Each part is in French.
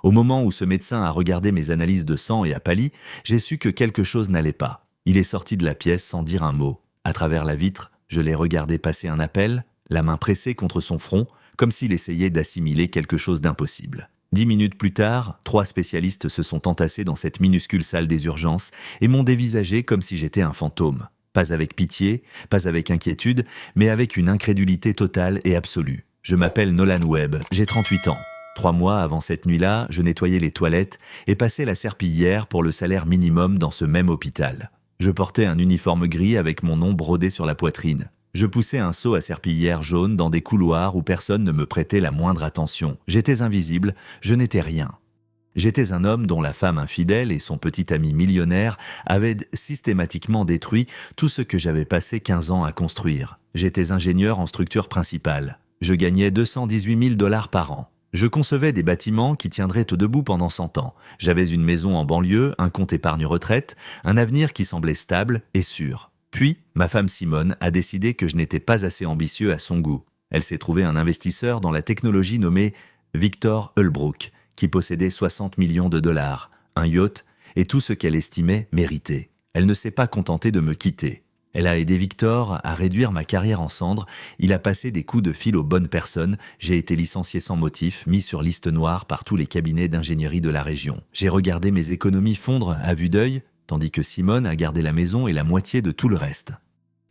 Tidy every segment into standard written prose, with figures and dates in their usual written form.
Au moment où ce médecin a regardé mes analyses de sang et a pâli, j'ai su que quelque chose n'allait pas. Il est sorti de la pièce sans dire un mot. À travers la vitre, je l'ai regardé passer un appel, la main pressée contre son front, comme s'il essayait d'assimiler quelque chose d'impossible. 10 minutes plus tard, 3 spécialistes se sont entassés dans cette minuscule salle des urgences et m'ont dévisagé comme si j'étais un fantôme. Pas avec pitié, pas avec inquiétude, mais avec une incrédulité totale et absolue. Je m'appelle Nolan Webb, j'ai 38 ans. 3 mois avant cette nuit-là, je nettoyais les toilettes et passais la serpillière pour le salaire minimum dans ce même hôpital. Je portais un uniforme gris avec mon nom brodé sur la poitrine. Je poussais un seau à serpillière jaune dans des couloirs où personne ne me prêtait la moindre attention. J'étais invisible, je n'étais rien. J'étais un homme dont la femme infidèle et son petit ami millionnaire avaient systématiquement détruit tout ce que j'avais passé 15 ans à construire. J'étais ingénieur en structure principale. Je gagnais 218 000 $ par an. Je concevais des bâtiments qui tiendraient debout pendant 100 ans. J'avais une maison en banlieue, un compte épargne-retraite, un avenir qui semblait stable et sûr. Puis, ma femme Simone a décidé que je n'étais pas assez ambitieux à son goût. Elle s'est trouvée un investisseur dans la technologie nommé Victor Holbrook, qui possédait 60 millions de dollars, un yacht et tout ce qu'elle estimait mériter. Elle ne s'est pas contentée de me quitter. Elle a aidé Victor à réduire ma carrière en cendres, il a passé des coups de fil aux bonnes personnes, j'ai été licencié sans motif, mis sur liste noire par tous les cabinets d'ingénierie de la région. J'ai regardé mes économies fondre à vue d'œil, tandis que Simone a gardé la maison et la moitié de tout le reste.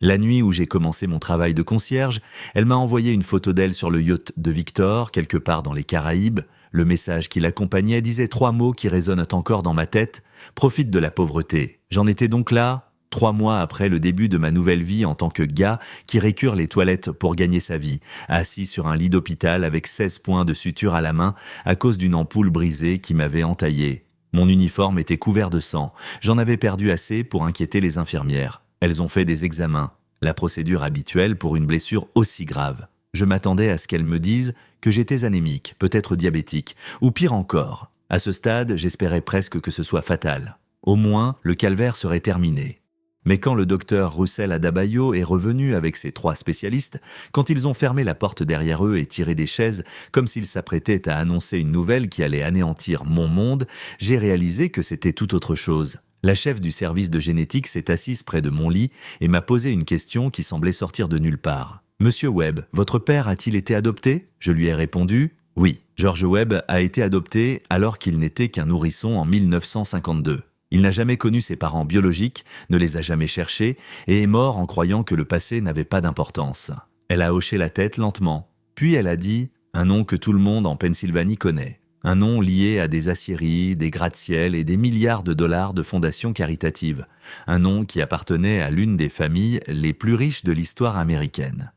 La nuit où j'ai commencé mon travail de concierge, elle m'a envoyé une photo d'elle sur le yacht de Victor, quelque part dans les Caraïbes. Le message qui l'accompagnait disait 3 mots qui résonnent encore dans ma tête. « Profite de la pauvreté ». J'en étais donc là, 3 mois après le début de ma nouvelle vie en tant que gars qui récure les toilettes pour gagner sa vie, assis sur un lit d'hôpital avec 16 points de suture à la main à cause d'une ampoule brisée qui m'avait entaillé. Mon uniforme était couvert de sang. J'en avais perdu assez pour inquiéter les infirmières. Elles ont fait des examens, la procédure habituelle pour une blessure aussi grave. Je m'attendais à ce qu'elles me disent que j'étais anémique, peut-être diabétique, ou pire encore. À ce stade, j'espérais presque que ce soit fatal. Au moins, le calvaire serait terminé. Mais quand le docteur Roussel Adabayo est revenu avec ses 3 spécialistes, quand ils ont fermé la porte derrière eux et tiré des chaises, comme s'ils s'apprêtaient à annoncer une nouvelle qui allait anéantir mon monde, j'ai réalisé que c'était tout autre chose. La chef du service de génétique s'est assise près de mon lit et m'a posé une question qui semblait sortir de nulle part. « Monsieur Webb, votre père a-t-il été adopté ?» Je lui ai répondu « Oui, George Webb a été adopté alors qu'il n'était qu'un nourrisson en 1952. Il n'a jamais connu ses parents biologiques, ne les a jamais cherchés et est mort en croyant que le passé n'avait pas d'importance. » Elle a hoché la tête lentement. Puis elle a dit « Un nom que tout le monde en Pennsylvanie connaît. Un nom lié à des aciéries, des gratte-ciel et des milliards de dollars de fondations caritatives. Un nom qui appartenait à l'une des familles les plus riches de l'histoire américaine.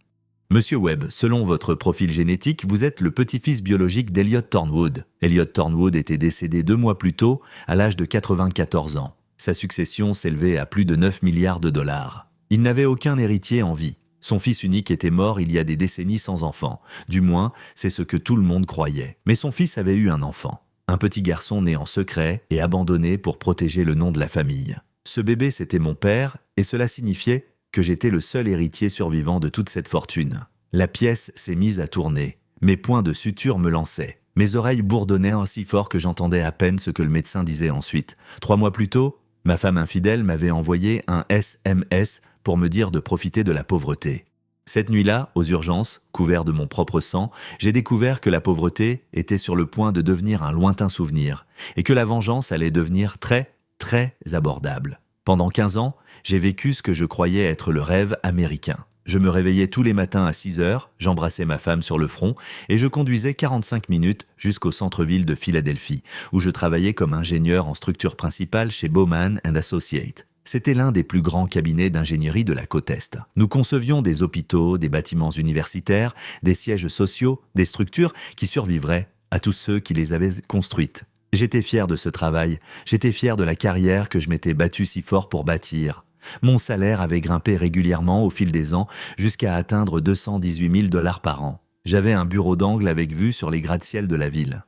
Monsieur Webb, selon votre profil génétique, vous êtes le petit-fils biologique d'Elliot Thornwood. Elliot Thornwood était décédé 2 mois plus tôt, à l'âge de 94 ans. Sa succession s'élevait à plus de 9 milliards de dollars. Il n'avait aucun héritier en vie. Son fils unique était mort il y a des décennies sans enfant. Du moins, c'est ce que tout le monde croyait. Mais son fils avait eu un enfant. Un petit garçon né en secret et abandonné pour protéger le nom de la famille. Ce bébé, c'était mon père, et cela signifiait que j'étais le seul héritier survivant de toute cette fortune. La pièce s'est mise à tourner. Mes points de suture me lançaient. Mes oreilles bourdonnaient si fort que j'entendais à peine ce que le médecin disait ensuite. 3 mois plus tôt, ma femme infidèle m'avait envoyé un SMS pour me dire de profiter de la pauvreté. Cette nuit-là, aux urgences, couvert de mon propre sang, j'ai découvert que la pauvreté était sur le point de devenir un lointain souvenir et que la vengeance allait devenir très, très abordable. Pendant 15 ans, j'ai vécu ce que je croyais être le rêve américain. Je me réveillais tous les matins à 6 heures, j'embrassais ma femme sur le front et je conduisais 45 minutes jusqu'au centre-ville de Philadelphie, où je travaillais comme ingénieur en structure principale chez Bowman & Associates. C'était l'un des plus grands cabinets d'ingénierie de la côte Est. Nous concevions des hôpitaux, des bâtiments universitaires, des sièges sociaux, des structures qui survivraient à tous ceux qui les avaient construites. J'étais fier de ce travail, j'étais fier de la carrière que je m'étais battu si fort pour bâtir. Mon salaire avait grimpé régulièrement au fil des ans jusqu'à atteindre 218 000 $ par an. J'avais un bureau d'angle avec vue sur les gratte-ciel de la ville.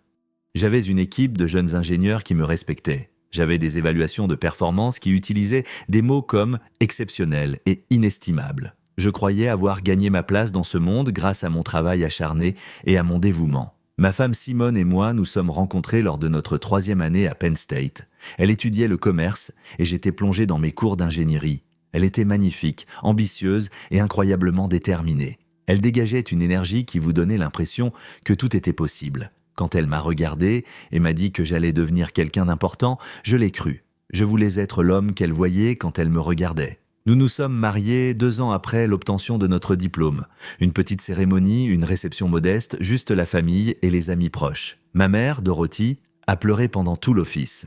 J'avais une équipe de jeunes ingénieurs qui me respectaient. J'avais des évaluations de performance qui utilisaient des mots comme « exceptionnel » et « inestimable ». Je croyais avoir gagné ma place dans ce monde grâce à mon travail acharné et à mon dévouement. Ma femme Simone et moi nous sommes rencontrés lors de notre 3e année à Penn State. Elle étudiait le commerce et j'étais plongé dans mes cours d'ingénierie. Elle était magnifique, ambitieuse et incroyablement déterminée. Elle dégageait une énergie qui vous donnait l'impression que tout était possible. Quand elle m'a regardé et m'a dit que j'allais devenir quelqu'un d'important, je l'ai cru. Je voulais être l'homme qu'elle voyait quand elle me regardait. Nous nous sommes mariés 2 ans après l'obtention de notre diplôme. Une petite cérémonie, une réception modeste, juste la famille et les amis proches. Ma mère, Dorothy, a pleuré pendant tout l'office.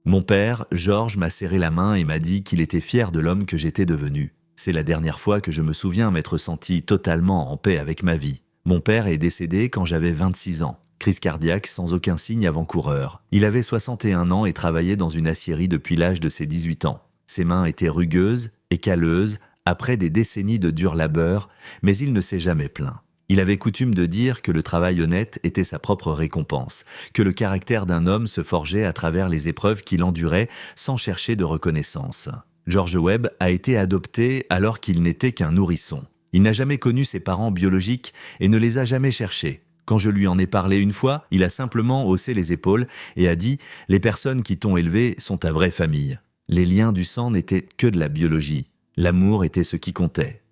Mon père, George, m'a serré la main et m'a dit qu'il était fier de l'homme que j'étais devenu. C'est la dernière fois que je me souviens m'être senti totalement en paix avec ma vie. Mon père est décédé quand j'avais 26 ans. Crise cardiaque sans aucun signe avant-coureur. Il avait 61 ans et travaillait dans une aciérie depuis l'âge de ses 18 ans. Ses mains étaient rugueuses et calleuses après des décennies de dur labeur, mais il ne s'est jamais plaint. Il avait coutume de dire que le travail honnête était sa propre récompense, que le caractère d'un homme se forgeait à travers les épreuves qu'il endurait sans chercher de reconnaissance. George Webb a été adopté alors qu'il n'était qu'un nourrisson. Il n'a jamais connu ses parents biologiques et ne les a jamais cherchés. Quand je lui en ai parlé une fois, il a simplement haussé les épaules et a dit « Les personnes qui t'ont élevé sont ta vraie famille ». Les liens du sang n'étaient que de la biologie. L'amour était ce qui comptait.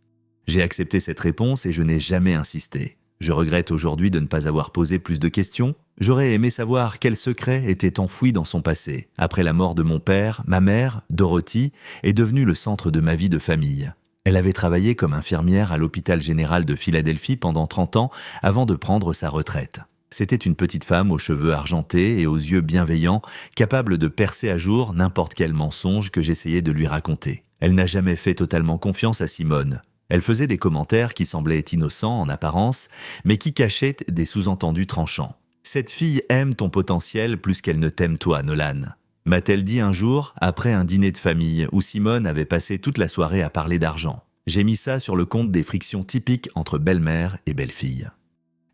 J'ai accepté cette réponse et je n'ai jamais insisté. Je regrette aujourd'hui de ne pas avoir posé plus de questions. J'aurais aimé savoir quel secret était enfoui dans son passé. Après la mort de mon père, ma mère, Dorothy, est devenue le centre de ma vie de famille. Elle avait travaillé comme infirmière à l'hôpital général de Philadelphie pendant 30 ans avant de prendre sa retraite. C'était une petite femme aux cheveux argentés et aux yeux bienveillants, capable de percer à jour n'importe quel mensonge que j'essayais de lui raconter. Elle n'a jamais fait totalement confiance à Simone. Elle faisait des commentaires qui semblaient innocents en apparence, mais qui cachaient des sous-entendus tranchants. « Cette fille aime ton potentiel plus qu'elle ne t'aime toi, Nolan », m'a-t-elle dit un jour après un dîner de famille où Simone avait passé toute la soirée à parler d'argent. J'ai mis ça sur le compte des frictions typiques entre belle-mère et belle-fille.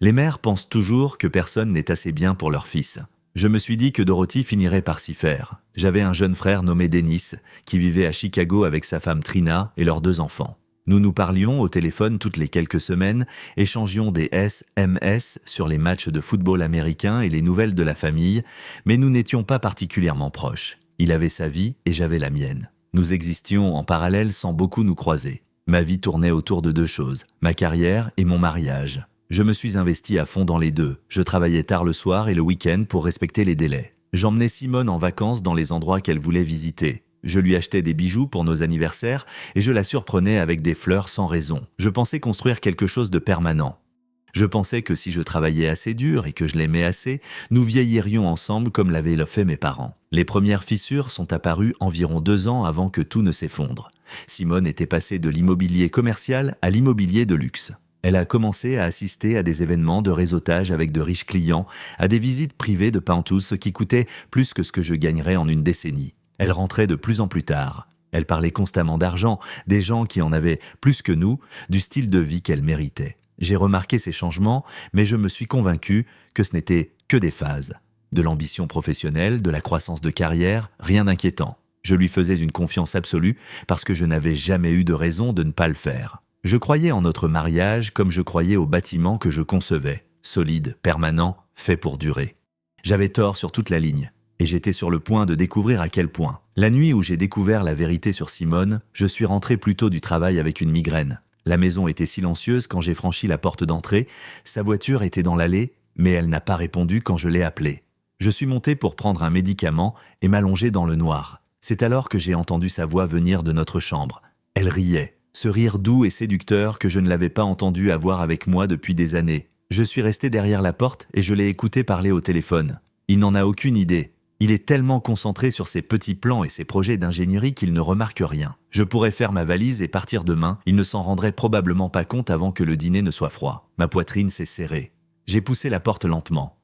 Les mères pensent toujours que personne n'est assez bien pour leur fils. Je me suis dit que Dorothy finirait par s'y faire. J'avais un jeune frère nommé Dennis, qui vivait à Chicago avec sa femme Trina et leurs 2 enfants. Nous nous parlions au téléphone toutes les quelques semaines, échangions des SMS sur les matchs de football américain et les nouvelles de la famille, mais nous n'étions pas particulièrement proches. Il avait sa vie et j'avais la mienne. Nous existions en parallèle sans beaucoup nous croiser. Ma vie tournait autour de 2 choses, ma carrière et mon mariage. Je me suis investi à fond dans les 2. Je travaillais tard le soir et le week-end pour respecter les délais. J'emmenais Simone en vacances dans les endroits qu'elle voulait visiter. Je lui achetais des bijoux pour nos anniversaires et je la surprenais avec des fleurs sans raison. Je pensais construire quelque chose de permanent. Je pensais que si je travaillais assez dur et que je l'aimais assez, nous vieillirions ensemble comme l'avaient fait mes parents. Les premières fissures sont apparues environ 2 ans avant que tout ne s'effondre. Simone était passée de l'immobilier commercial à l'immobilier de luxe. Elle a commencé à assister à des événements de réseautage avec de riches clients, à des visites privées de Penthouse qui coûtaient plus que ce que je gagnerais en une décennie. Elle rentrait de plus en plus tard. Elle parlait constamment d'argent, des gens qui en avaient plus que nous, du style de vie qu'elle méritait. J'ai remarqué ces changements, mais je me suis convaincu que ce n'était que des phases. De l'ambition professionnelle, de la croissance de carrière, rien d'inquiétant. Je lui faisais une confiance absolue parce que je n'avais jamais eu de raison de ne pas le faire. Je croyais en notre mariage comme je croyais au bâtiment que je concevais, solide, permanent, fait pour durer. J'avais tort sur toute la ligne, et j'étais sur le point de découvrir à quel point. La nuit où j'ai découvert la vérité sur Simone, je suis rentré plus tôt du travail avec une migraine. La maison était silencieuse quand j'ai franchi la porte d'entrée, sa voiture était dans l'allée, mais elle n'a pas répondu quand je l'ai appelée. Je suis monté pour prendre un médicament et m'allonger dans le noir. C'est alors que j'ai entendu sa voix venir de notre chambre. Elle riait. Ce rire doux et séducteur que je ne l'avais pas entendu avoir avec moi depuis des années. Je suis resté derrière la porte et je l'ai écouté parler au téléphone. Il n'en a aucune idée. Il est tellement concentré sur ses petits plans et ses projets d'ingénierie qu'il ne remarque rien. Je pourrais faire ma valise et partir demain, il ne s'en rendrait probablement pas compte avant que le dîner ne soit froid. Ma poitrine s'est serrée. J'ai poussé la porte lentement.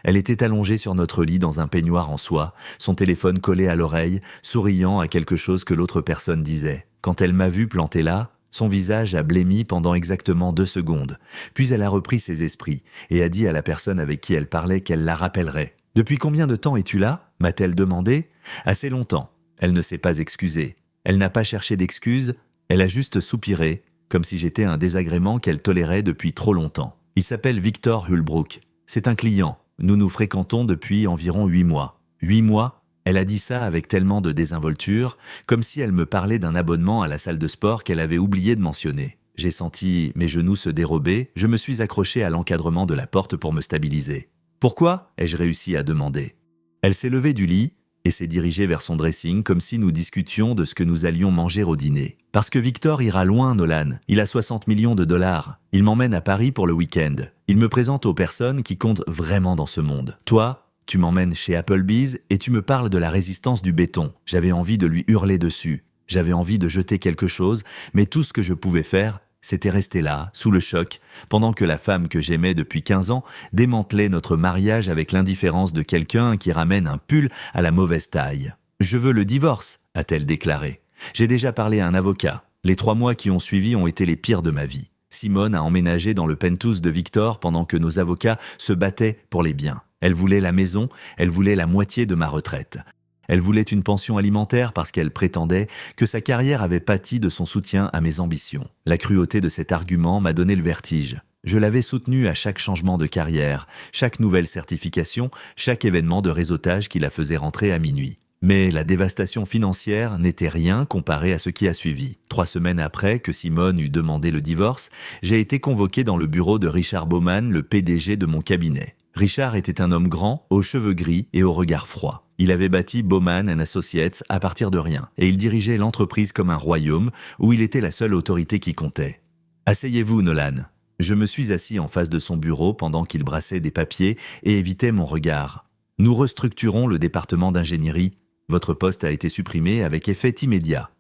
Elle était allongée sur notre lit dans un peignoir en soie, son téléphone collé à l'oreille, souriant à quelque chose que l'autre personne disait. Quand elle m'a vu planté là, son visage a blêmi pendant exactement 2 secondes. Puis elle a repris ses esprits et a dit à la personne avec qui elle parlait qu'elle la rappellerait. « Depuis combien de temps es-tu là ?» m'a-t-elle demandé. « Assez longtemps. » Elle ne s'est pas excusée. Elle n'a pas cherché d'excuses, elle a juste soupiré, comme si j'étais un désagrément qu'elle tolérait depuis trop longtemps. Il s'appelle Victor Hulbrook. C'est un client. Nous nous fréquentons depuis environ 8 mois. 8 mois? Elle a dit ça avec tellement de désinvolture, comme si elle me parlait d'un abonnement à la salle de sport qu'elle avait oublié de mentionner. J'ai senti mes genoux se dérober, je me suis accroché à l'encadrement de la porte pour me stabiliser. « Pourquoi ?» ai-je réussi à demander. Elle s'est levée du lit et s'est dirigée vers son dressing comme si nous discutions de ce que nous allions manger au dîner. « Parce que Victor ira loin, Nolan. Il a 60 millions de dollars. Il m'emmène à Paris pour le week-end. Il me présente aux personnes qui comptent vraiment dans ce monde. Toi, tu m'emmènes chez Applebee's et tu me parles de la résistance du béton. J'avais envie de lui hurler dessus. J'avais envie de jeter quelque chose, mais tout ce que je pouvais faire, c'était rester là, sous le choc, pendant que la femme que j'aimais depuis 15 ans démantelait notre mariage avec l'indifférence de quelqu'un qui ramène un pull à la mauvaise taille. « Je veux le divorce », a-t-elle déclaré. « J'ai déjà parlé à un avocat. Les 3 mois qui ont suivi ont été les pires de ma vie. Simone a emménagé dans le penthouse de Victor pendant que nos avocats se battaient pour les biens. Elle voulait la maison, elle voulait la moitié de ma retraite. Elle voulait une pension alimentaire parce qu'elle prétendait que sa carrière avait pâti de son soutien à mes ambitions. La cruauté de cet argument m'a donné le vertige. Je l'avais soutenue à chaque changement de carrière, chaque nouvelle certification, chaque événement de réseautage qui la faisait rentrer à minuit. Mais la dévastation financière n'était rien comparé à ce qui a suivi. 3 semaines après que Simone eut demandé le divorce, j'ai été convoqué dans le bureau de Richard Bauman, le PDG de mon cabinet. Richard était un homme grand, aux cheveux gris et au regard froid. Il avait bâti Bauman & Associates à partir de rien, et il dirigeait l'entreprise comme un royaume où il était la seule autorité qui comptait. « Asseyez-vous, Nolan ». Je me suis assis en face de son bureau pendant qu'il brassait des papiers et évitait mon regard. « Nous restructurons le département d'ingénierie. Votre poste a été supprimé avec effet immédiat.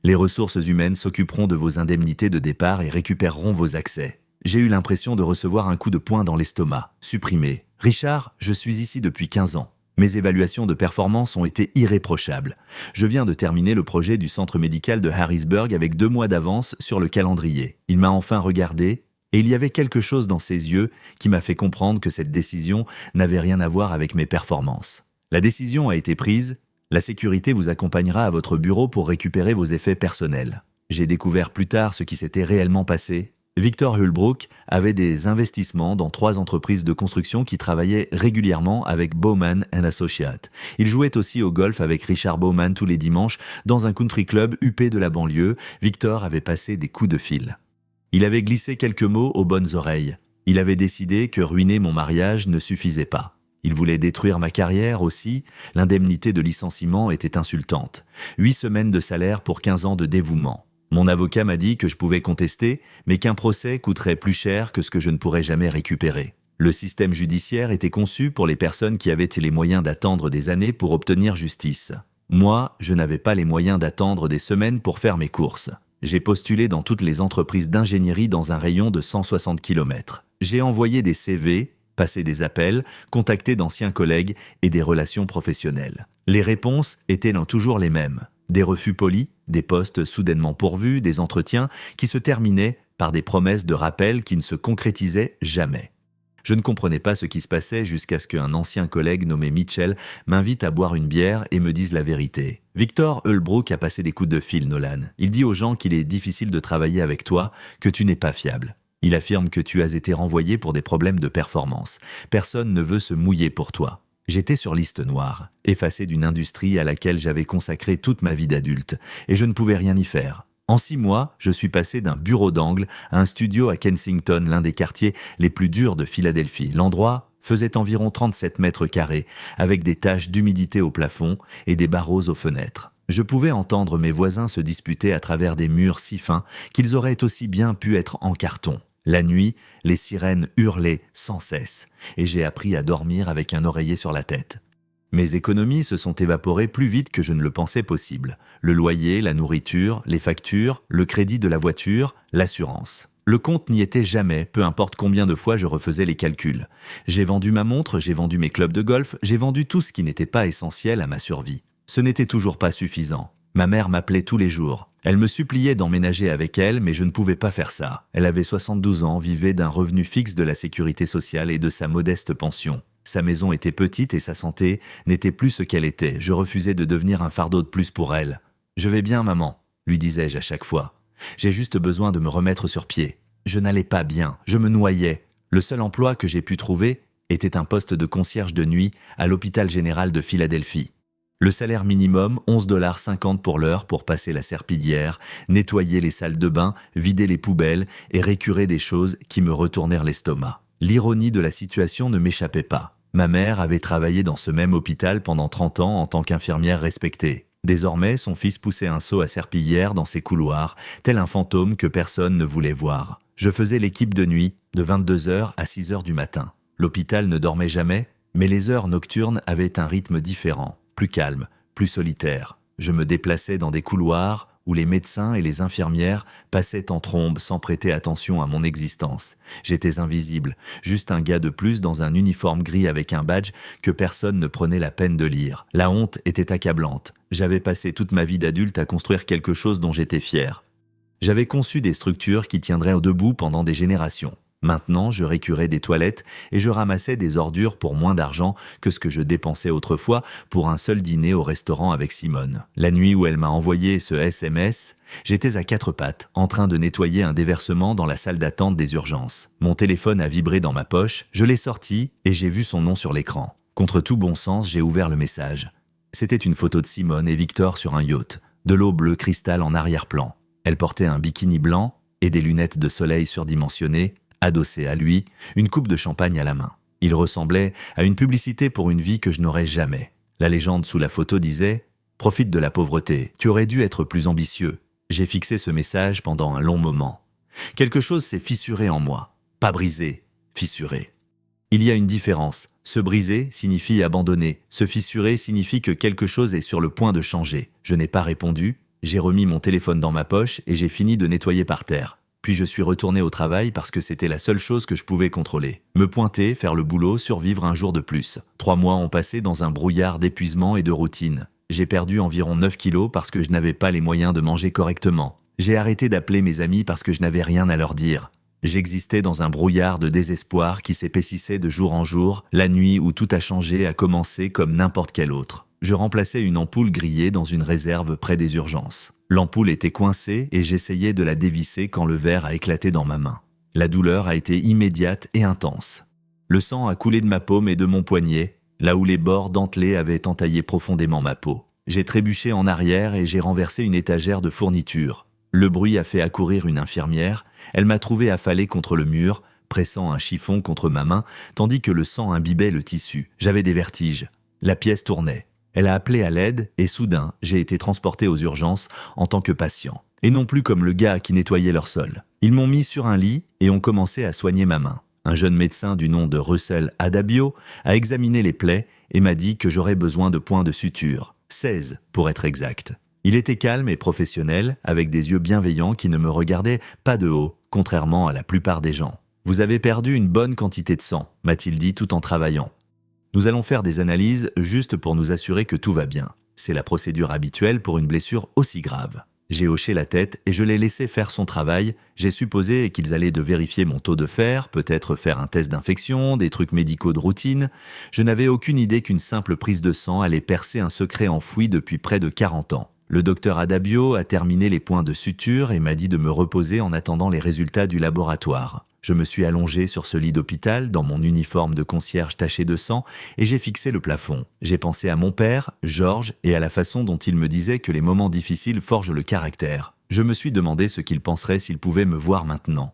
Les ressources humaines s'occuperont de vos indemnités de départ et récupéreront vos accès. » J'ai eu l'impression de recevoir un coup de poing dans l'estomac. Supprimé. « Richard, je suis ici depuis 15 ans. Mes évaluations de performance ont été irréprochables. Je viens de terminer le projet du centre médical de Harrisburg avec 2 mois d'avance sur le calendrier. Il m'a enfin regardé et il y avait quelque chose dans ses yeux qui m'a fait comprendre que cette décision n'avait rien à voir avec mes performances. La décision a été prise. La sécurité vous accompagnera à votre bureau pour récupérer vos effets personnels. » J'ai découvert plus tard ce qui s'était réellement passé. Victor Hulbrook avait des investissements dans 3 entreprises de construction qui travaillaient régulièrement avec Bauman & Associates. Il jouait aussi au golf avec Richard Bauman tous les dimanches dans un country club huppé de la banlieue. Victor avait passé des coups de fil. Il avait glissé quelques mots aux bonnes oreilles. Il avait décidé que ruiner mon mariage ne suffisait pas. Il voulait détruire ma carrière aussi. L'indemnité de licenciement était insultante. 8 semaines de salaire pour 15 ans de dévouement. Mon avocat m'a dit que je pouvais contester, mais qu'un procès coûterait plus cher que ce que je ne pourrais jamais récupérer. Le système judiciaire était conçu pour les personnes qui avaient les moyens d'attendre des années pour obtenir justice. Moi, je n'avais pas les moyens d'attendre des semaines pour faire mes courses. J'ai postulé dans toutes les entreprises d'ingénierie dans un rayon de 160 km. J'ai envoyé des CV, passé des appels, contacté d'anciens collègues et des relations professionnelles. Les réponses étaient toujours les mêmes. Des refus polis, des postes soudainement pourvus, des entretiens qui se terminaient par des promesses de rappel qui ne se concrétisaient jamais. Je ne comprenais pas ce qui se passait jusqu'à ce qu'un ancien collègue nommé Mitchell m'invite à boire une bière et me dise la vérité. « Victor Hulbrook a passé des coups de fil, Nolan. Il dit aux gens qu'il est difficile de travailler avec toi, que tu n'es pas fiable. Il affirme que tu as été renvoyé pour des problèmes de performance. Personne ne veut se mouiller pour toi. » J'étais sur liste noire, effacé d'une industrie à laquelle j'avais consacré toute ma vie d'adulte, et je ne pouvais rien y faire. En 6 mois, je suis passé d'un bureau d'angle à un studio à Kensington, l'un des quartiers les plus durs de Philadelphie. L'endroit faisait environ 37 mètres carrés, avec des taches d'humidité au plafond et des barreaux aux fenêtres. Je pouvais entendre mes voisins se disputer à travers des murs si fins qu'ils auraient aussi bien pu être en carton. La nuit, les sirènes hurlaient sans cesse, et j'ai appris à dormir avec un oreiller sur la tête. Mes économies se sont évaporées plus vite que je ne le pensais possible. Le loyer, la nourriture, les factures, le crédit de la voiture, l'assurance. Le compte n'y était jamais, peu importe combien de fois je refaisais les calculs. J'ai vendu ma montre, j'ai vendu mes clubs de golf, j'ai vendu tout ce qui n'était pas essentiel à ma survie. Ce n'était toujours pas suffisant. Ma mère m'appelait tous les jours. Elle me suppliait d'emménager avec elle, mais je ne pouvais pas faire ça. Elle avait 72 ans, vivait d'un revenu fixe de la sécurité sociale et de sa modeste pension. Sa maison était petite et sa santé n'était plus ce qu'elle était. Je refusais de devenir un fardeau de plus pour elle. « Je vais bien, maman », lui disais-je à chaque fois. « J'ai juste besoin de me remettre sur pied. » Je n'allais pas bien, je me noyais. Le seul emploi que j'ai pu trouver était un poste de concierge de nuit à l'hôpital général de Philadelphie. Le salaire minimum, 11,50 $ pour l'heure pour passer la serpillière, nettoyer les salles de bain, vider les poubelles et récurer des choses qui me retournèrent l'estomac. L'ironie de la situation ne m'échappait pas. Ma mère avait travaillé dans ce même hôpital pendant 30 ans en tant qu'infirmière respectée. Désormais, son fils poussait un seau à serpillière dans ses couloirs, tel un fantôme que personne ne voulait voir. Je faisais l'équipe de nuit, de 22h à 6h du matin. L'hôpital ne dormait jamais, mais les heures nocturnes avaient un rythme différent, plus calme, plus solitaire. Je me déplaçais dans des couloirs où les médecins et les infirmières passaient en trombe sans prêter attention à mon existence. J'étais invisible, juste un gars de plus dans un uniforme gris avec un badge que personne ne prenait la peine de lire. La honte était accablante. J'avais passé toute ma vie d'adulte à construire quelque chose dont j'étais fier. J'avais conçu des structures qui tiendraient debout pendant des générations. Maintenant, je récurais des toilettes et je ramassais des ordures pour moins d'argent que ce que je dépensais autrefois pour un seul dîner au restaurant avec Simone. La nuit où elle m'a envoyé ce SMS, j'étais à quatre pattes, en train de nettoyer un déversement dans la salle d'attente des urgences. Mon téléphone a vibré dans ma poche, je l'ai sorti et j'ai vu son nom sur l'écran. Contre tout bon sens, j'ai ouvert le message. C'était une photo de Simone et Victor sur un yacht, de l'eau bleu cristal en arrière-plan. Elle portait un bikini blanc et des lunettes de soleil surdimensionnées, adossé à lui, une coupe de champagne à la main. Il ressemblait à une publicité pour une vie que je n'aurais jamais. La légende sous la photo disait « Profite de la pauvreté, tu aurais dû être plus ambitieux ». J'ai fixé ce message pendant un long moment. Quelque chose s'est fissuré en moi. Pas brisé, fissuré. Il y a une différence. Se briser signifie abandonner. Se fissurer signifie que quelque chose est sur le point de changer. Je n'ai pas répondu. J'ai remis mon téléphone dans ma poche et j'ai fini de nettoyer par terre. Puis je suis retourné au travail parce que c'était la seule chose que je pouvais contrôler. Me pointer, faire le boulot, survivre un jour de plus. 3 mois ont passé dans un brouillard d'épuisement et de routine. J'ai perdu environ 9 kilos parce que je n'avais pas les moyens de manger correctement. J'ai arrêté d'appeler mes amis parce que je n'avais rien à leur dire. J'existais dans un brouillard de désespoir qui s'épaississait de jour en jour, la nuit où tout a changé a commencé comme n'importe quel autre. Je remplaçais une ampoule grillée dans une réserve près des urgences. L'ampoule était coincée et j'essayais de la dévisser quand le verre a éclaté dans ma main. La douleur a été immédiate et intense. Le sang a coulé de ma paume et de mon poignet, là où les bords dentelés avaient entaillé profondément ma peau. J'ai trébuché en arrière et j'ai renversé une étagère de fournitures. Le bruit a fait accourir une infirmière. Elle m'a trouvé affalé contre le mur, pressant un chiffon contre ma main, tandis que le sang imbibait le tissu. J'avais des vertiges. La pièce tournait. Elle a appelé à l'aide et soudain, j'ai été transporté aux urgences en tant que patient. Et non plus comme le gars qui nettoyait leur sol. Ils m'ont mis sur un lit et ont commencé à soigner ma main. Un jeune médecin du nom de Russell Adabio a examiné les plaies et m'a dit que j'aurais besoin de points de suture. 16 pour être exact. Il était calme et professionnel, avec des yeux bienveillants qui ne me regardaient pas de haut, contrairement à la plupart des gens. « Vous avez perdu une bonne quantité de sang », m'a-t-il dit tout en travaillant. Nous allons faire des analyses juste pour nous assurer que tout va bien. C'est la procédure habituelle pour une blessure aussi grave. J'ai hoché la tête et je l'ai laissé faire son travail. J'ai supposé qu'ils allaient de vérifier mon taux de fer, peut-être faire un test d'infection, des trucs médicaux de routine. Je n'avais aucune idée qu'une simple prise de sang allait percer un secret enfoui depuis près de 40 ans. Le docteur Adabio a terminé les points de suture et m'a dit de me reposer en attendant les résultats du laboratoire. Je me suis allongé sur ce lit d'hôpital, dans mon uniforme de concierge taché de sang, et j'ai fixé le plafond. J'ai pensé à mon père, Georges, et à la façon dont il me disait que les moments difficiles forgent le caractère. Je me suis demandé ce qu'il penserait s'il pouvait me voir maintenant.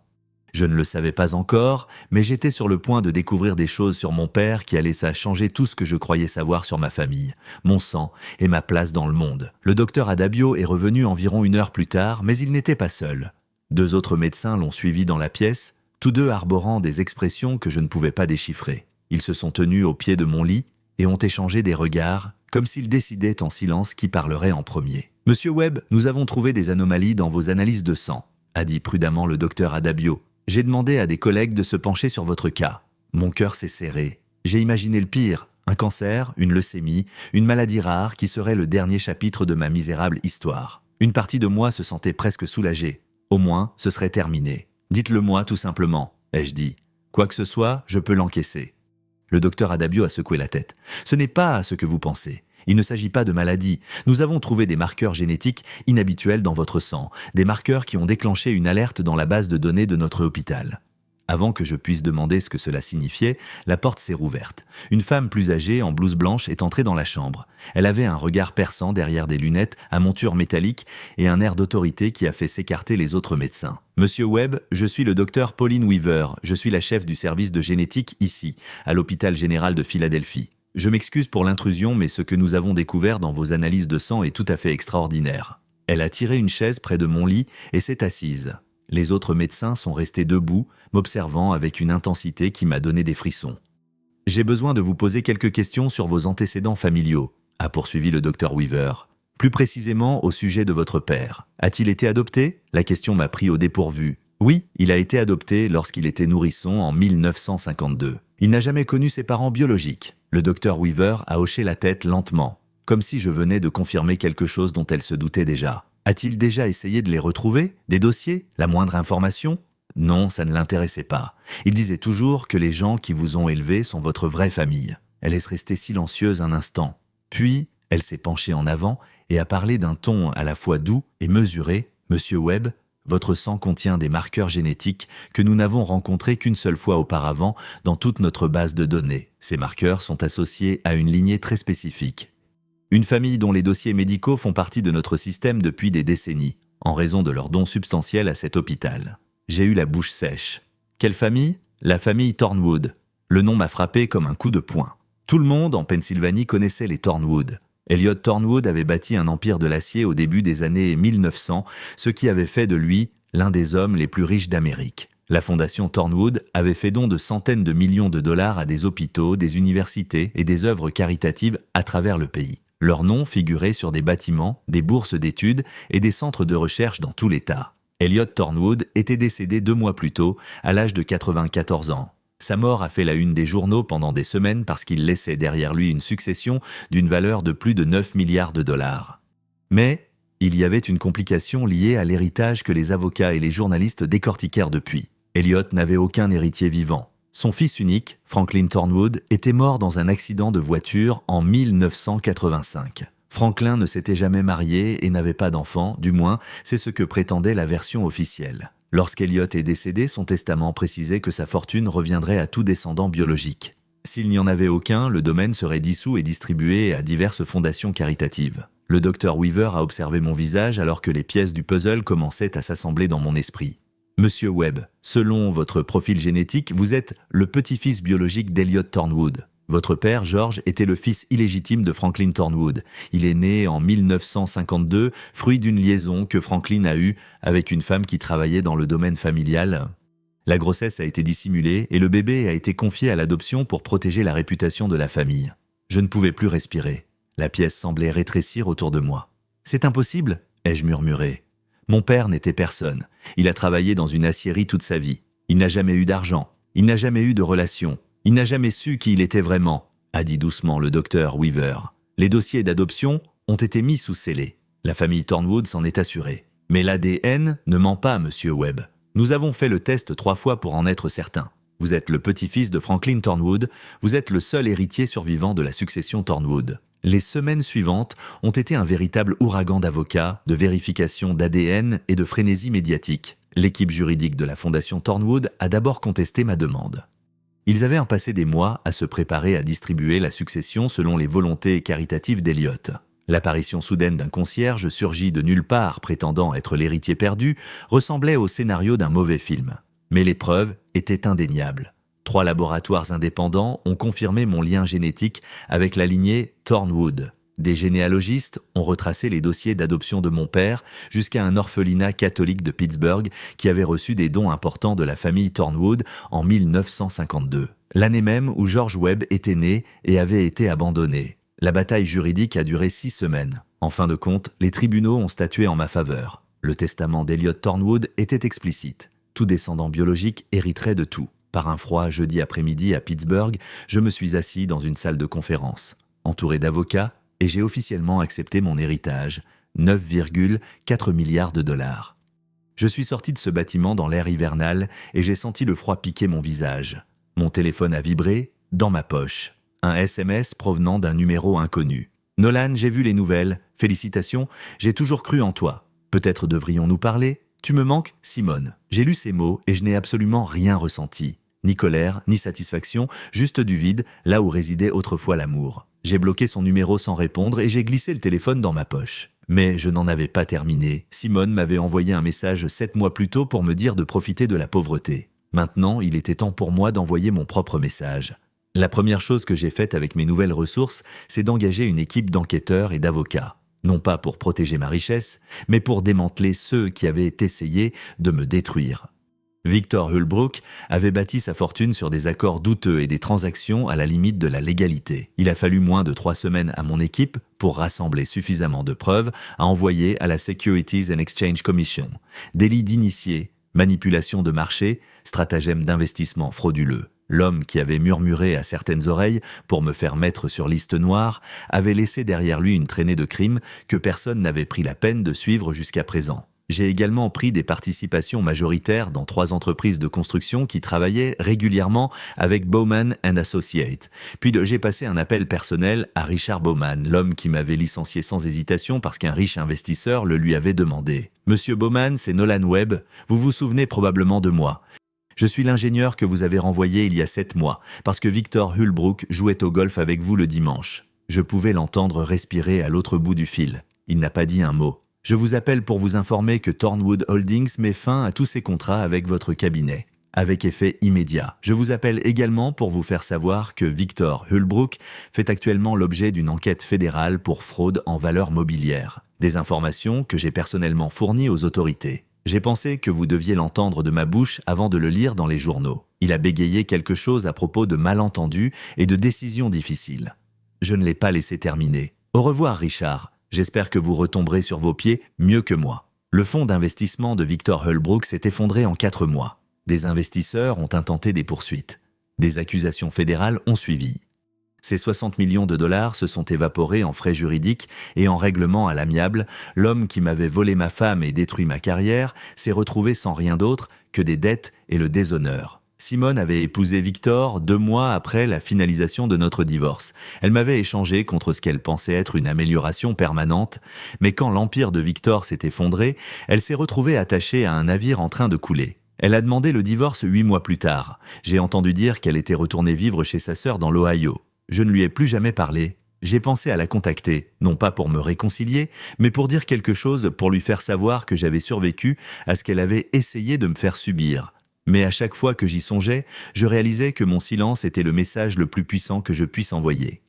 Je ne le savais pas encore, mais j'étais sur le point de découvrir des choses sur mon père qui allaient changer tout ce que je croyais savoir sur ma famille, mon sang et ma place dans le monde. Le docteur Adabio est revenu environ 1 heure plus tard, mais il n'était pas seul. 2 autres médecins l'ont suivi dans la pièce, tous deux arborant des expressions que je ne pouvais pas déchiffrer. Ils se sont tenus au pied de mon lit et ont échangé des regards, comme s'ils décidaient en silence qui parlerait en premier. « Monsieur Webb, nous avons trouvé des anomalies dans vos analyses de sang », a dit prudemment le docteur Adabio. « J'ai demandé à des collègues de se pencher sur votre cas. Mon cœur s'est serré. J'ai imaginé le pire, un cancer, une leucémie, une maladie rare qui serait le dernier chapitre de ma misérable histoire. Une partie de moi se sentait presque soulagée. Au moins, ce serait terminé. Dites-le-moi tout simplement, ai-je dit. Quoi que ce soit, je peux l'encaisser. » Le docteur Adabio a secoué la tête. « Ce n'est pas ce que vous pensez. Il ne s'agit pas de maladie. Nous avons trouvé des marqueurs génétiques inhabituels dans votre sang, des marqueurs qui ont déclenché une alerte dans la base de données de notre hôpital. » Avant que je puisse demander ce que cela signifiait, la porte s'est rouverte. Une femme plus âgée, en blouse blanche, est entrée dans la chambre. Elle avait un regard perçant derrière des lunettes à monture métallique et un air d'autorité qui a fait s'écarter les autres médecins. « Monsieur Webb, je suis le docteur Pauline Weaver. Je suis la chef du service de génétique ici, à l'hôpital général de Philadelphie. Je m'excuse pour l'intrusion, mais ce que nous avons découvert dans vos analyses de sang est tout à fait extraordinaire. » Elle a tiré une chaise près de mon lit et s'est assise. Les autres médecins sont restés debout, m'observant avec une intensité qui m'a donné des frissons. « J'ai besoin de vous poser quelques questions sur vos antécédents familiaux, a poursuivi le docteur Weaver. Plus précisément au sujet de votre père. A-t-il été adopté ? La question m'a pris au dépourvu. Oui, il a été adopté lorsqu'il était nourrisson en 1952. Il n'a jamais connu ses parents biologiques. Le docteur Weaver a hoché la tête lentement, comme si je venais de confirmer quelque chose dont elle se doutait déjà. A-t-il déjà essayé de les retrouver ? Des dossiers ? La moindre information ? Non, ça ne l'intéressait pas. Il disait toujours que les gens qui vous ont élevé sont votre vraie famille. Elle est restée silencieuse un instant. Puis, elle s'est penchée en avant et a parlé d'un ton à la fois doux et mesuré. « Monsieur Webb, votre sang contient des marqueurs génétiques que nous n'avons rencontrés qu'une seule fois auparavant dans toute notre base de données. Ces marqueurs sont associés à une lignée très spécifique. Une famille dont les dossiers médicaux font partie de notre système depuis des décennies, en raison de leurs dons substantiels à cet hôpital. » J'ai eu la bouche sèche. Quelle famille ? La famille Thornwood. Le nom m'a frappé comme un coup de poing. Tout le monde en Pennsylvanie connaissait les Thornwood. Elliot Thornwood avait bâti un empire de l'acier au début des années 1900, ce qui avait fait de lui l'un des hommes les plus riches d'Amérique. La fondation Thornwood avait fait don de centaines de millions de dollars à des hôpitaux, des universités et des œuvres caritatives à travers le pays. Leurs noms figuraient sur des bâtiments, des bourses d'études et des centres de recherche dans tout l'État. Elliot Thornwood était décédé 2 mois plus tôt, à l'âge de 94 ans. Sa mort a fait la une des journaux pendant des semaines parce qu'il laissait derrière lui une succession d'une valeur de plus de 9 milliards de dollars. Mais il y avait une complication liée à l'héritage que les avocats et les journalistes décortiquèrent depuis. Elliot n'avait aucun héritier vivant. Son fils unique, Franklin Thornwood, était mort dans un accident de voiture en 1985. Franklin ne s'était jamais marié et n'avait pas d'enfant, du moins, c'est ce que prétendait la version officielle. Lorsqu'Elliot est décédé, son testament précisait que sa fortune reviendrait à tout descendant biologique. S'il n'y en avait aucun, le domaine serait dissous et distribué à diverses fondations caritatives. Le docteur Weaver a observé mon visage alors que les pièces du puzzle commençaient à s'assembler dans mon esprit. Monsieur Webb, selon votre profil génétique, vous êtes le petit-fils biologique d'Elliot Thornwood. Votre père, George, était le fils illégitime de Franklin Thornwood. Il est né en 1952, fruit d'une liaison que Franklin a eue avec une femme qui travaillait dans le domaine familial. La grossesse a été dissimulée et le bébé a été confié à l'adoption pour protéger la réputation de la famille. Je ne pouvais plus respirer. La pièce semblait rétrécir autour de moi. « C'est impossible » ai-je murmuré. Mon père n'était personne. Il a travaillé dans une aciérie toute sa vie. Il n'a jamais eu d'argent. Il n'a jamais eu de relation. Il n'a jamais su qui il était vraiment, a dit doucement le docteur Weaver. Les dossiers d'adoption ont été mis sous scellé. La famille Thornwood s'en est assurée. Mais l'ADN ne ment pas, monsieur Webb. Nous avons fait le test 3 fois pour en être certains. Vous êtes le petit-fils de Franklin Thornwood. Vous êtes le seul héritier survivant de la succession Thornwood. Les semaines suivantes ont été un véritable ouragan d'avocats, de vérifications d'ADN et de frénésie médiatique. L'équipe juridique de la fondation Thornwood a d'abord contesté ma demande. Ils avaient passé des mois à se préparer à distribuer la succession selon les volontés caritatives d'Elliot. L'apparition soudaine d'un concierge surgi de nulle part prétendant être l'héritier perdu ressemblait au scénario d'un mauvais film. Mais les preuves étaient indéniables. 3 laboratoires indépendants ont confirmé mon lien génétique avec la lignée Thornwood. Des généalogistes ont retracé les dossiers d'adoption de mon père jusqu'à un orphelinat catholique de Pittsburgh qui avait reçu des dons importants de la famille Thornwood en 1952, l'année même où George Webb était né et avait été abandonné. La bataille juridique a duré 6 semaines. En fin de compte, les tribunaux ont statué en ma faveur. Le testament d'Elliot Thornwood était explicite. Tout descendant biologique hériterait de tout. Par un froid jeudi après-midi à Pittsburgh, je me suis assis dans une salle de conférence, entouré d'avocats, et j'ai officiellement accepté mon héritage, 9,4 milliards de dollars. Je suis sorti de ce bâtiment dans l'air hivernal et j'ai senti le froid piquer mon visage. Mon téléphone a vibré, dans ma poche. Un SMS provenant d'un numéro inconnu. « Nolan, j'ai vu les nouvelles. Félicitations, j'ai toujours cru en toi. Peut-être devrions-nous parler ? Tu me manques, Simone. J'ai lu ces mots et je n'ai absolument rien ressenti. Ni colère, ni satisfaction, juste du vide, là où résidait autrefois l'amour. J'ai bloqué son numéro sans répondre et j'ai glissé le téléphone dans ma poche. Mais je n'en avais pas terminé. Simone m'avait envoyé un message 7 mois plus tôt pour me dire de profiter de la pauvreté. Maintenant, il était temps pour moi d'envoyer mon propre message. La première chose que j'ai faite avec mes nouvelles ressources, c'est d'engager une équipe d'enquêteurs et d'avocats. Non pas pour protéger ma richesse, mais pour démanteler ceux qui avaient essayé de me détruire. Victor Hulbrook avait bâti sa fortune sur des accords douteux et des transactions à la limite de la légalité. Il a fallu moins de 3 semaines à mon équipe pour rassembler suffisamment de preuves à envoyer à la Securities and Exchange Commission. Délit d'initié, manipulation de marché, stratagème d'investissement frauduleux. L'homme qui avait murmuré à certaines oreilles pour me faire mettre sur liste noire avait laissé derrière lui une traînée de crimes que personne n'avait pris la peine de suivre jusqu'à présent. J'ai également pris des participations majoritaires dans 3 entreprises de construction qui travaillaient régulièrement avec Bowman & Associates. Puis j'ai passé un appel personnel à Richard Bowman, l'homme qui m'avait licencié sans hésitation parce qu'un riche investisseur le lui avait demandé. « Monsieur Bowman, c'est Nolan Webb, vous vous souvenez probablement de moi. Je suis l'ingénieur que vous avez renvoyé il y a 7 mois, parce que Victor Hulbrook jouait au golf avec vous le dimanche. Je pouvais l'entendre respirer à l'autre bout du fil. Il n'a pas dit un mot. Je vous appelle pour vous informer que Thornwood Holdings met fin à tous ses contrats avec votre cabinet, avec effet immédiat. Je vous appelle également pour vous faire savoir que Victor Hulbrook fait actuellement l'objet d'une enquête fédérale pour fraude en valeurs mobilières. Des informations que j'ai personnellement fournies aux autorités. J'ai pensé que vous deviez l'entendre de ma bouche avant de le lire dans les journaux. Il a bégayé quelque chose à propos de malentendus et de décisions difficiles. Je ne l'ai pas laissé terminer. Au revoir, Richard. J'espère que vous retomberez sur vos pieds mieux que moi. Le fonds d'investissement de Victor Hulbrook s'est effondré en 4 mois. Des investisseurs ont intenté des poursuites. Des accusations fédérales ont suivi. Ces 60 millions de dollars se sont évaporés en frais juridiques et en règlements à l'amiable. L'homme qui m'avait volé ma femme et détruit ma carrière s'est retrouvé sans rien d'autre que des dettes et le déshonneur. Simone avait épousé Victor 2 mois après la finalisation de notre divorce. Elle m'avait échangé contre ce qu'elle pensait être une amélioration permanente, mais quand l'empire de Victor s'est effondré, elle s'est retrouvée attachée à un navire en train de couler. Elle a demandé le divorce 8 mois plus tard. J'ai entendu dire qu'elle était retournée vivre chez sa sœur dans l'Ohio. Je ne lui ai plus jamais parlé. J'ai pensé à la contacter, non pas pour me réconcilier, mais pour dire quelque chose pour lui faire savoir que j'avais survécu à ce qu'elle avait essayé de me faire subir. Mais à chaque fois que j'y songeais, je réalisais que mon silence était le message le plus puissant que je puisse envoyer.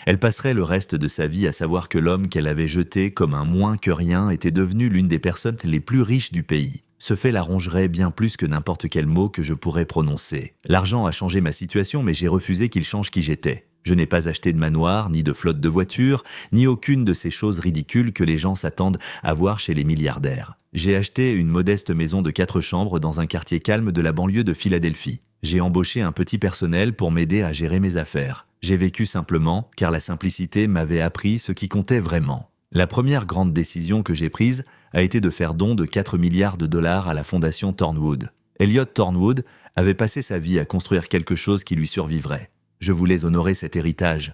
Elle passerait le reste de sa vie à savoir que l'homme qu'elle avait jeté comme un moins que rien était devenu l'une des personnes les plus riches du pays. Ce fait l'arrangerait bien plus que n'importe quel mot que je pourrais prononcer. L'argent a changé ma situation, mais j'ai refusé qu'il change qui j'étais. Je n'ai pas acheté de manoir, ni de flotte de voitures, ni aucune de ces choses ridicules que les gens s'attendent à voir chez les milliardaires. J'ai acheté une modeste maison de 4 chambres dans un quartier calme de la banlieue de Philadelphie. J'ai embauché un petit personnel pour m'aider à gérer mes affaires. J'ai vécu simplement, car la simplicité m'avait appris ce qui comptait vraiment. La première grande décision que j'ai prise a été de faire don de 4 milliards de dollars à la fondation Thornwood. Elliot Thornwood avait passé sa vie à construire quelque chose qui lui survivrait. Je voulais honorer cet héritage.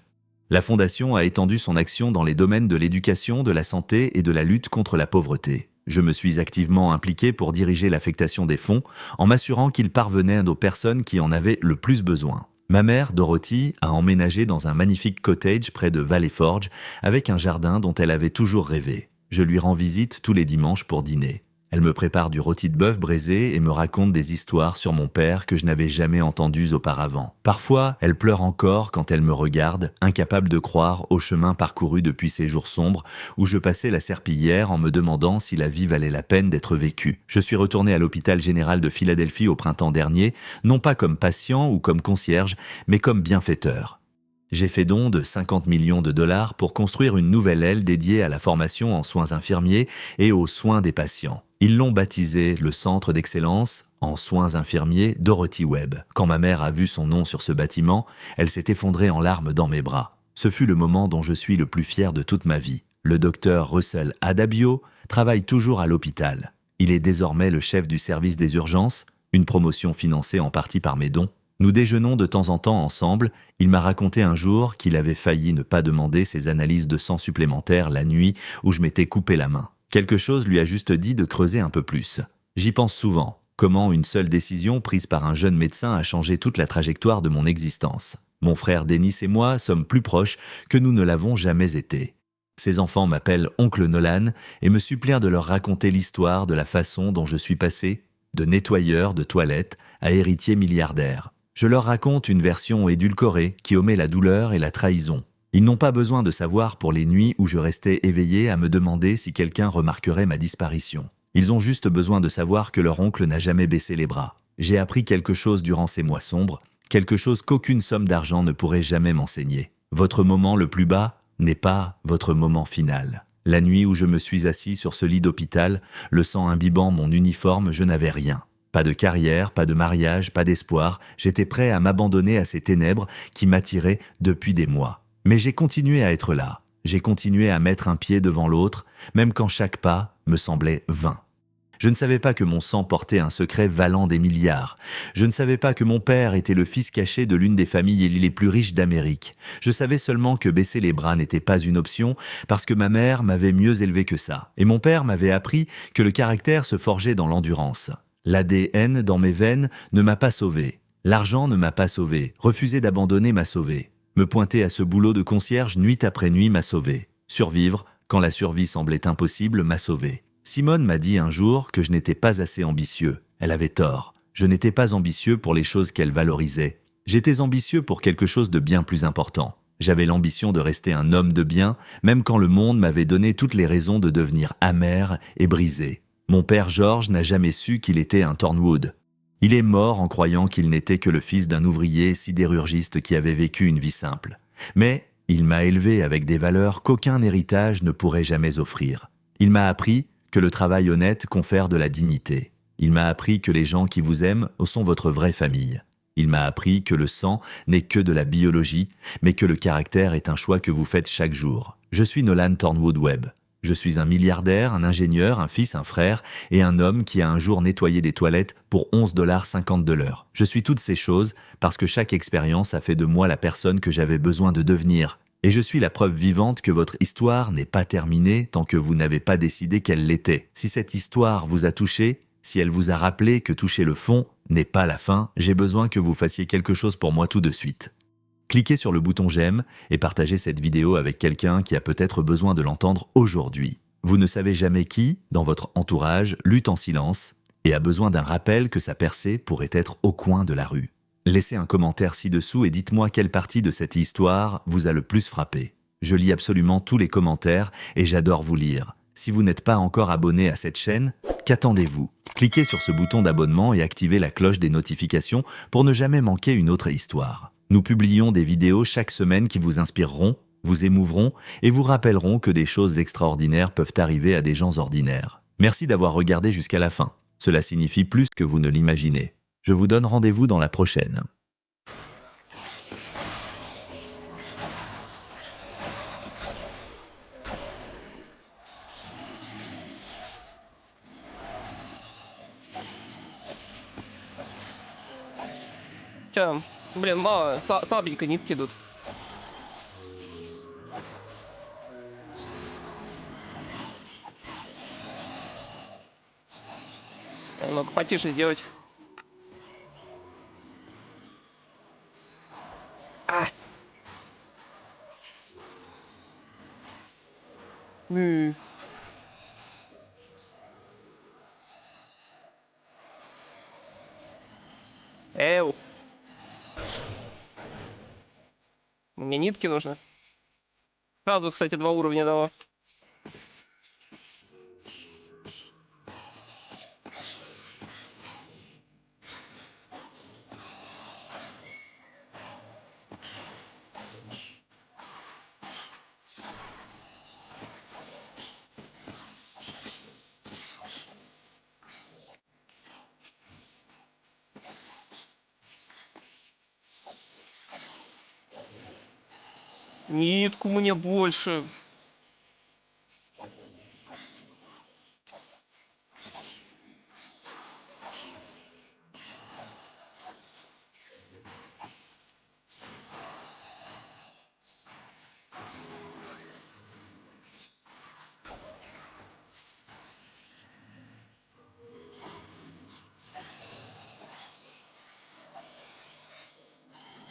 La fondation a étendu son action dans les domaines de l'éducation, de la santé et de la lutte contre la pauvreté. Je me suis activement impliqué pour diriger l'affectation des fonds en m'assurant qu'ils parvenaient aux personnes qui en avaient le plus besoin. Ma mère, Dorothy, a emménagé dans un magnifique cottage près de Valley Forge avec un jardin dont elle avait toujours rêvé. Je lui rends visite tous les dimanches pour dîner. Elle me prépare du rôti de bœuf braisé et me raconte des histoires sur mon père que je n'avais jamais entendues auparavant. Parfois, elle pleure encore quand elle me regarde, incapable de croire au chemin parcouru depuis ces jours sombres où je passais la serpillière en me demandant si la vie valait la peine d'être vécue. Je suis retourné à l'hôpital général de Philadelphie au printemps dernier, non pas comme patient ou comme concierge, mais comme bienfaiteur. J'ai fait don de 50 millions de dollars pour construire une nouvelle aile dédiée à la formation en soins infirmiers et aux soins des patients. Ils l'ont baptisé le Centre d'excellence en soins infirmiers Dorothy Webb. Quand ma mère a vu son nom sur ce bâtiment, elle s'est effondrée en larmes dans mes bras. Ce fut le moment dont je suis le plus fier de toute ma vie. Le docteur Russell Adabio travaille toujours à l'hôpital. Il est désormais le chef du service des urgences, une promotion financée en partie par mes dons. Nous déjeunons de temps en temps ensemble. Il m'a raconté un jour qu'il avait failli ne pas demander ses analyses de sang supplémentaires la nuit où je m'étais coupé la main. Quelque chose lui a juste dit de creuser un peu plus. J'y pense souvent. Comment une seule décision prise par un jeune médecin a changé toute la trajectoire de mon existence. Mon frère Denis et moi sommes plus proches que nous ne l'avons jamais été. Ses enfants m'appellent oncle Nolan et me supplient de leur raconter l'histoire de la façon dont je suis passé de nettoyeur de toilettes à héritier milliardaire. Je leur raconte une version édulcorée qui omet la douleur et la trahison. Ils n'ont pas besoin de savoir pour les nuits où je restais éveillé à me demander si quelqu'un remarquerait ma disparition. Ils ont juste besoin de savoir que leur oncle n'a jamais baissé les bras. J'ai appris quelque chose durant ces mois sombres, quelque chose qu'aucune somme d'argent ne pourrait jamais m'enseigner. Votre moment le plus bas n'est pas votre moment final. La nuit où je me suis assis sur ce lit d'hôpital, le sang imbibant mon uniforme, je n'avais rien. Pas de carrière, pas de mariage, pas d'espoir, j'étais prêt à m'abandonner à ces ténèbres qui m'attiraient depuis des mois. Mais j'ai continué à être là. J'ai continué à mettre un pied devant l'autre, même quand chaque pas me semblait vain. Je ne savais pas que mon sang portait un secret valant des milliards. Je ne savais pas que mon père était le fils caché de l'une des familles les plus riches d'Amérique. Je savais seulement que baisser les bras n'était pas une option parce que ma mère m'avait mieux élevé que ça. Et mon père m'avait appris que le caractère se forgeait dans l'endurance. L'ADN dans mes veines ne m'a pas sauvé. L'argent ne m'a pas sauvé. Refuser d'abandonner m'a sauvé. Me pointer à ce boulot de concierge nuit après nuit m'a sauvé. Survivre, quand la survie semblait impossible, m'a sauvé. Simone m'a dit un jour que je n'étais pas assez ambitieux. Elle avait tort. Je n'étais pas ambitieux pour les choses qu'elle valorisait. J'étais ambitieux pour quelque chose de bien plus important. J'avais l'ambition de rester un homme de bien, même quand le monde m'avait donné toutes les raisons de devenir amer et brisé. Mon père George n'a jamais su qu'il était un Thornwood. Il est mort en croyant qu'il n'était que le fils d'un ouvrier sidérurgiste qui avait vécu une vie simple. Mais il m'a élevé avec des valeurs qu'aucun héritage ne pourrait jamais offrir. Il m'a appris que le travail honnête confère de la dignité. Il m'a appris que les gens qui vous aiment sont votre vraie famille. Il m'a appris que le sang n'est que de la biologie, mais que le caractère est un choix que vous faites chaque jour. Je suis Nolan Thornwood Webb. Je suis un milliardaire, un ingénieur, un fils, un frère et un homme qui a un jour nettoyé des toilettes pour 11,50 $ de l'heure. Je suis toutes ces choses parce que chaque expérience a fait de moi la personne que j'avais besoin de devenir. Et je suis la preuve vivante que votre histoire n'est pas terminée tant que vous n'avez pas décidé qu'elle l'était. Si cette histoire vous a touché, si elle vous a rappelé que toucher le fond n'est pas la fin, j'ai besoin que vous fassiez quelque chose pour moi tout de suite. Cliquez sur le bouton j'aime et partagez cette vidéo avec quelqu'un qui a peut-être besoin de l'entendre aujourd'hui. Vous ne savez jamais qui, dans votre entourage, lutte en silence et a besoin d'un rappel que sa percée pourrait être au coin de la rue. Laissez un commentaire ci-dessous et dites-moi quelle partie de cette histoire vous a le plus frappé. Je lis absolument tous les commentaires et j'adore vous lire. Si vous n'êtes pas encore abonné à cette chaîne, qu'attendez-vous? Cliquez sur ce bouton d'abonnement et activez la cloche des notifications pour ne jamais manquer une autre histoire. Nous publions des vidéos chaque semaine qui vous inspireront, vous émouvront et vous rappelleront que des choses extraordinaires peuvent arriver à des gens ordinaires. Merci d'avoir regardé jusqu'à la fin. Cela signifie plus que vous ne l'imaginez. Je vous donne rendez-vous dans la prochaine. Че, блин, мало, слабенько нитки идут. Ну-ка, потише сделать. А. М. Эу. Мне нитки нужны. Сразу, кстати, 2 уровня дало. Нитку мне больше.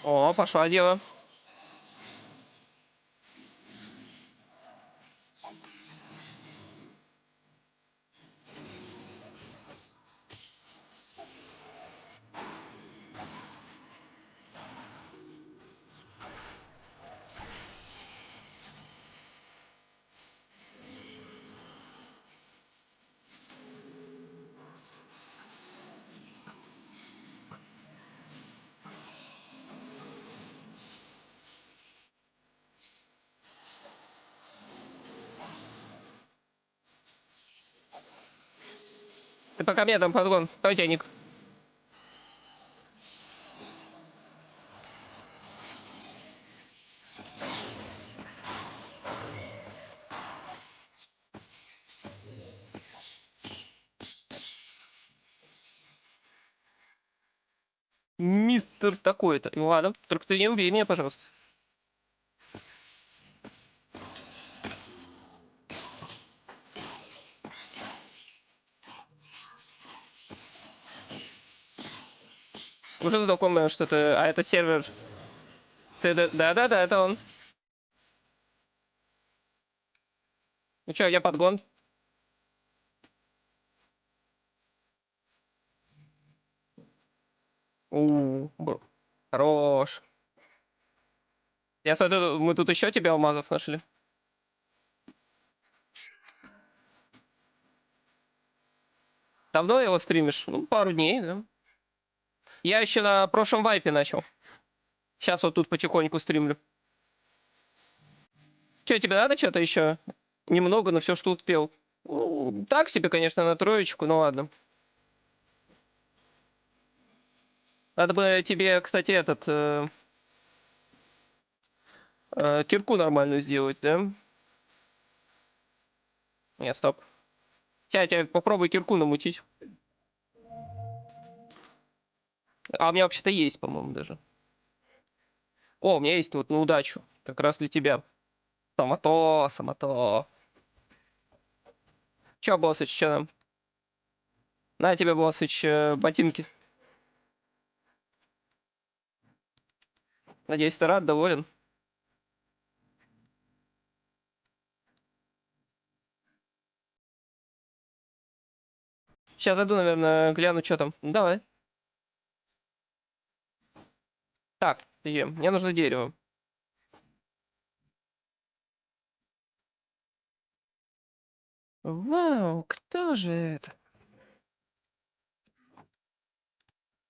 О, пошла дело. Ты пока мне там подгон. Какой у тебя ник? Мистер такой-то. Ну ладно, только ты не убей меня, пожалуйста. Уже знакомое что-то. А это сервер. Да-да-да, это он. Ну чё, я подгон. Хорош. Я смотрю, мы тут еще тебе алмазов нашли. Давно его стримишь? Ну, пару дней, да. Я еще на прошлом вайпе начал. Сейчас вот тут потихоньку стримлю. Че, тебе надо что-то еще? Немного, но все, что успел. Ну, так себе, конечно, на троечку, ну ладно. Надо бы тебе, кстати, кирку нормальную сделать, да? Нет, стоп. Сейчас я тебе попробую кирку намутить. А у меня вообще-то есть, по-моему, даже. О, у меня есть вот на удачу. Как раз для тебя. Самото, самото. Чё, боссыч, чё нам? На тебе, боссыч, ботинки. Надеюсь, ты рад, доволен? Сейчас зайду, наверное, гляну, что там. Ну, давай. Так, подожди, мне нужно дерево. Вау, кто же это?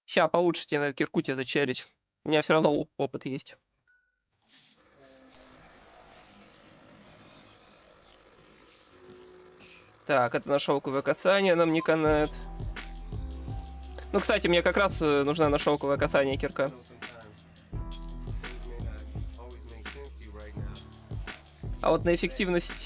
Ща получше тебе на кирку тебя зачарить. У меня все равно опыт есть. Так, это на шелковое касание нам не канает. Ну, кстати, мне как раз нужна на шелковое касание кирка. А вот на эффективность